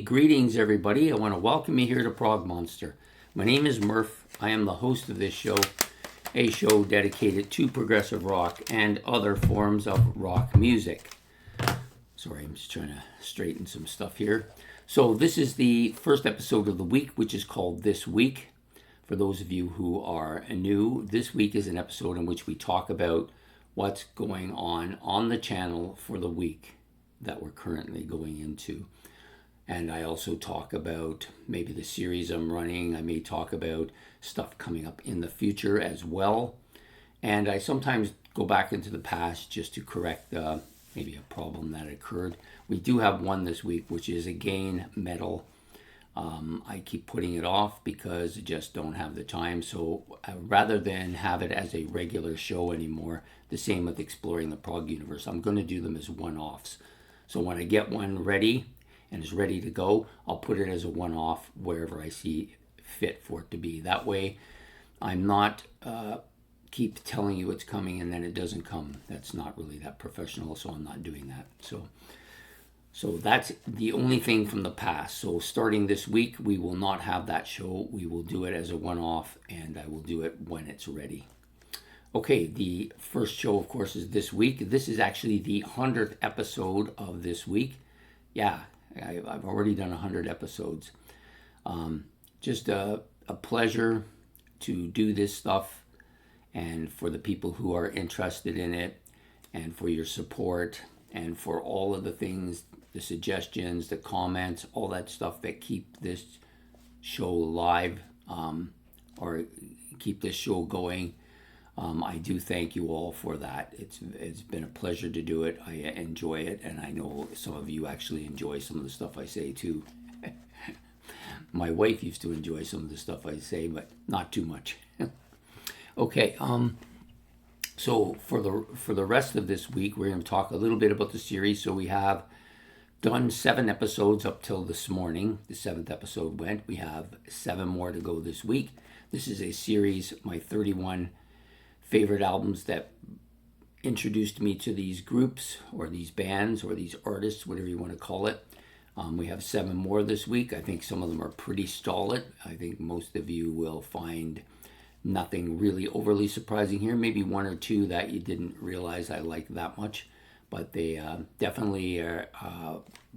Greetings, everybody. I want to welcome you here to Prog Monster. My name is Murph. I am the host of this show, a show dedicated to progressive rock and other forms of rock music. Sorry, I'm just trying to straighten some stuff here. So this is the first episode of the week, which is called This Week. For those of you who are new, this week is an episode in which we talk about what's going on the channel for the week that we're currently going into. And I also talk about maybe the series I'm running. I may talk about stuff coming up in the future as well. And I sometimes go back into the past just to correct maybe a problem that occurred. We do have one this week, which is again metal. I keep putting it off because I just don't have the time. So rather than have it as a regular show anymore, the same with Exploring the Prog Universe, I'm going to do them as one-offs. So when I get one ready and is ready to go, I'll put it as a one-off wherever I see fit for it to be. That way, I'm not keep telling you it's coming and then it doesn't come. That's not really that professional, so I'm not doing that. So that's the only thing from the past. So starting this week, we will not have that show. We will do it as a one-off, and I will do it when it's ready. Okay, the first show, of course, is this week. This is actually the 100th episode of this week. Yeah, I've already done 100 episodes. Just a pleasure to do this stuff, and for the people who are interested in it, and for your support, and for all of the things, the suggestions, the comments, all that stuff that keep this show alive, or keep this show going. I do thank you all for that. It's been a pleasure to do it. I enjoy it, and I know some of you actually enjoy some of the stuff I say too. My wife used to enjoy some of the stuff I say, but not too much. Okay, so for the rest of this week, we're going to talk a little bit about the series. So we have done 7 episodes up till this morning. The 7th episode went. We have 7 more to go this week. This is a series, my 31 favorite albums that introduced me to these groups or these bands or these artists, whatever you want to call it. We have 7 more this week. I think some of them are pretty solid. I think most of you will find nothing really overly surprising here. Maybe 1 or 2 that you didn't realize I liked that much, but they definitely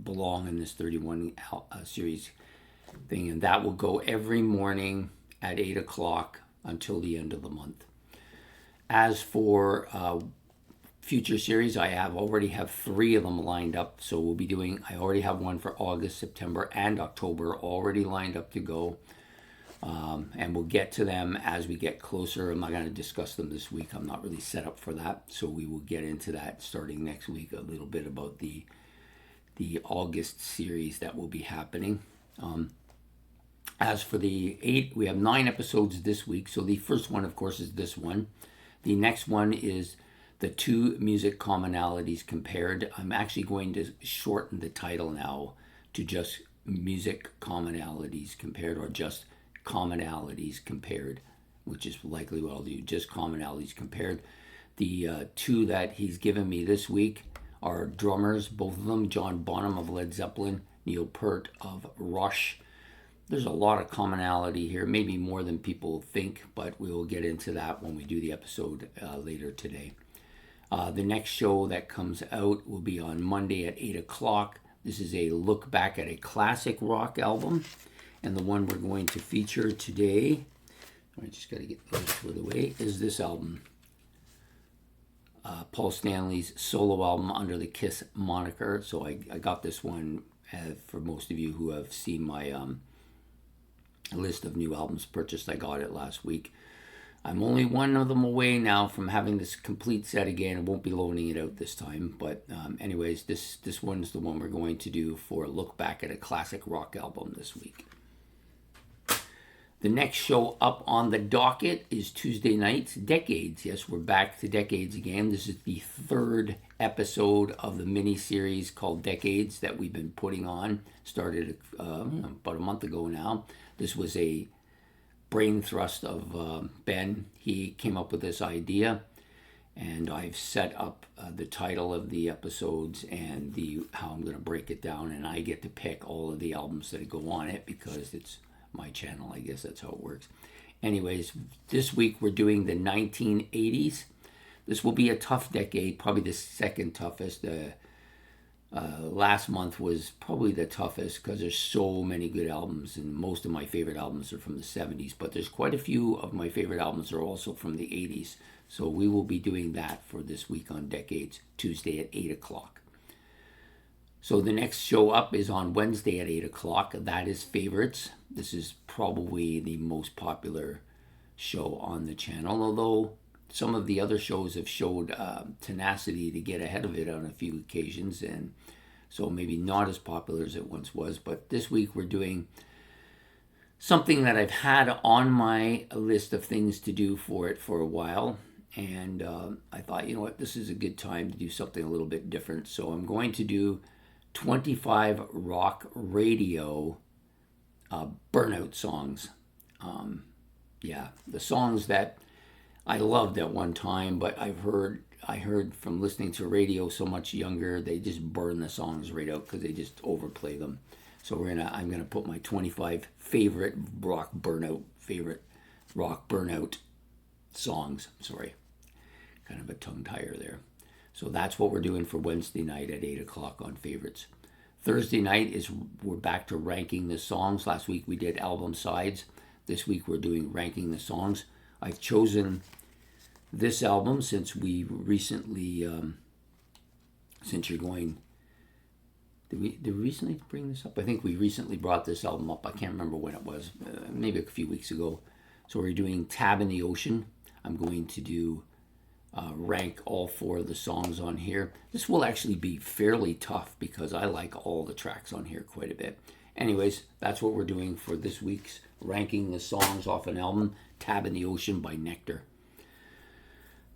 belong in this 31 series thing, and that will go every morning at 8 o'clock until the end of the month. As for future series, I already have 3 of them lined up. So we'll be doing, I already have one for August, September, and October already lined up to go. And we'll get to them as we get closer. I'm not going to discuss them this week. I'm not really set up for that. So we will get into that starting next week, a little bit about the August series that will be happening. As for the 8, we have 9 episodes this week. So the first one, of course, is this one. The next one is the 2 music commonalities compared. I'm actually going to shorten the title now to just music commonalities compared, or just commonalities compared, which is likely what I'll do, just commonalities compared. The 2 that he's given me this week are drummers, both of them, John Bonham of Led Zeppelin, Neil Peart of Rush. There's a lot of commonality here, maybe more than people think, but we will get into that when we do the episode later today. The next show that comes out will be on Monday at 8 o'clock. This is a look back at a classic rock album, and the one we're going to feature today, I just got to get this out of the way, is this album. Paul Stanley's solo album under the Kiss moniker. So I got this one for most of you who have seen my list of new albums purchased. I got it last week. I'm only one of them away now from having this complete set again. I won't be loaning it out this time, but anyways, this one's the one we're going to do for a look back at a classic rock album this week. The next show up on the docket is Tuesday nights, Decades. Yes, we're back to Decades again. This is the 3rd episode of the mini-series called Decades that we've been putting on. Started about a month ago now. This was a brain thrust of Ben. He came up with this idea, and I've set up the title of the episodes and the how I'm going to break it down, and I get to pick all of the albums that go on it because it's my channel. I guess that's how it works. Anyways, this week we're doing the 1980s. This will be a tough decade, probably the second toughest. Last month was probably the toughest because there's so many good albums, and most of my favorite albums are from the 70s, but there's quite a few of my favorite albums are also from the 80s. So we will be doing that for this week on Decades, Tuesday at 8 o'clock. So the next show up is on Wednesday at 8 o'clock. That is Favorites. This is probably the most popular show on the channel, although some of the other shows have showed tenacity to get ahead of it on a few occasions, and so maybe not as popular as it once was. But this week we're doing something that I've had on my list of things to do for it for a while, and I thought, you know what, this is a good time to do something a little bit different. So I'm going to do 25 rock radio burnout songs. The songs that I loved at one time, but I heard from listening to radio so much younger, they just burn the songs right out because they just overplay them. So I'm gonna put my 25 favorite rock burnout songs. Sorry, kind of a tongue tire there. So that's what we're doing for Wednesday night at 8 o'clock on Favorites. Thursday night we're back to ranking the songs. Last week we did album sides. This week we're doing ranking the songs. I've chosen this album since we recently, since you're going, did we recently bring this up? I think we recently brought this album up. I can't remember when it was, maybe a few weeks ago. So we're doing Tab in the Ocean. I'm going to do rank all 4 of the songs on here. This will actually be fairly tough because I like all the tracks on here quite a bit. Anyways, that's what we're doing for this week's ranking the songs off an album, Tab in the Ocean by Nectar.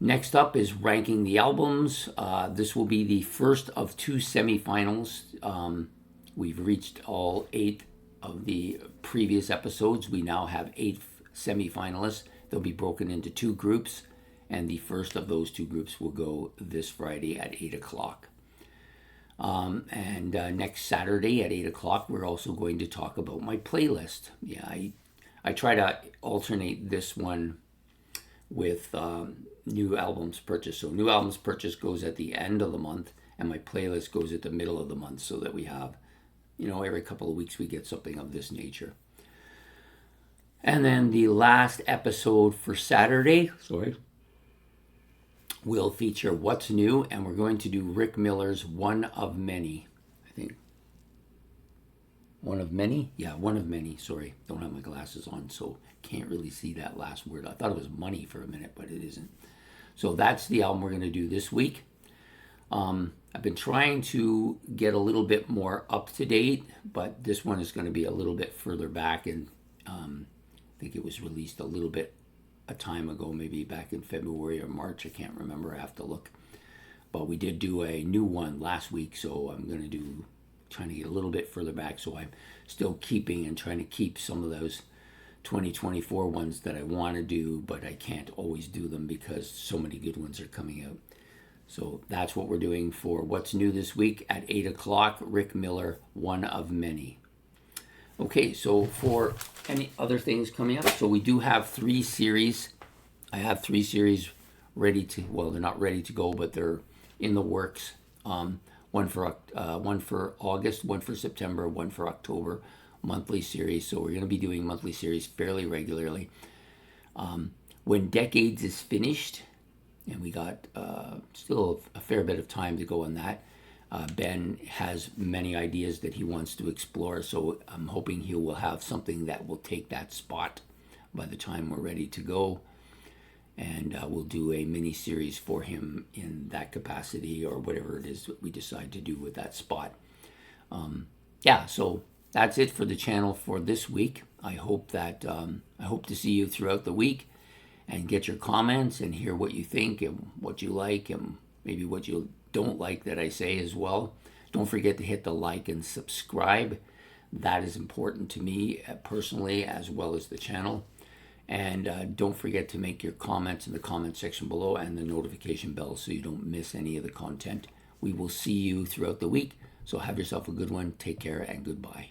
Next up is ranking the albums. This will be the first of 2 semifinals. We've reached all 8 of the previous episodes. We now have 8 semifinalists. They'll be broken into 2 groups, and the first of those 2 groups will go this Friday at 8 o'clock. Next Saturday at 8 o'clock, we're also going to talk about my playlist. Yeah, I try to alternate this one with new albums purchased. So new albums purchased goes at the end of the month, and my playlist goes at the middle of the month, so that we have, every couple of weeks we get something of this nature. And then the last episode for Saturday, will feature What's New, and we're going to do Rick Miller's One of Many. I think. One of Many? Yeah, One of Many. Sorry, don't have my glasses on, so can't really see that last word. I thought it was money for a minute, but it isn't. So that's the album we're going to do this week. I've been trying to get a little bit more up to date, but this one is going to be a little bit further back, and I think it was released a time ago, maybe back in February or March. I can't remember. I have to look. But we did do a new one last week, so I'm going to trying to get a little bit further back. So I'm still keeping and trying to keep some of those 2024 ones that I want to do, but I can't always do them because so many good ones are coming out. So that's what we're doing for What's New this week at 8 o'clock. Rick Miller, One of Many. Okay, so for any other things coming up, so we do have 3 series. I have 3 series ready to, well, they're not ready to go, but they're in the works. One for August, one for September, one for October, monthly series. So we're going to be doing monthly series fairly regularly. When Decades is finished, and we got still a fair bit of time to go on that, Ben has many ideas that he wants to explore, so I'm hoping he will have something that will take that spot by the time we're ready to go, and we'll do a mini series for him in that capacity, or whatever it is that we decide to do with that spot. So that's it for the channel for this week. I hope to see you throughout the week and get your comments and hear what you think and what you like and maybe what you don't like that I say as well. Don't forget to hit the like and subscribe. That is important to me personally, as well as the channel. And don't forget to make your comments in the comment section below and the notification bell so you don't miss any of the content. We will see you throughout the week. So have yourself a good one. Take care and goodbye.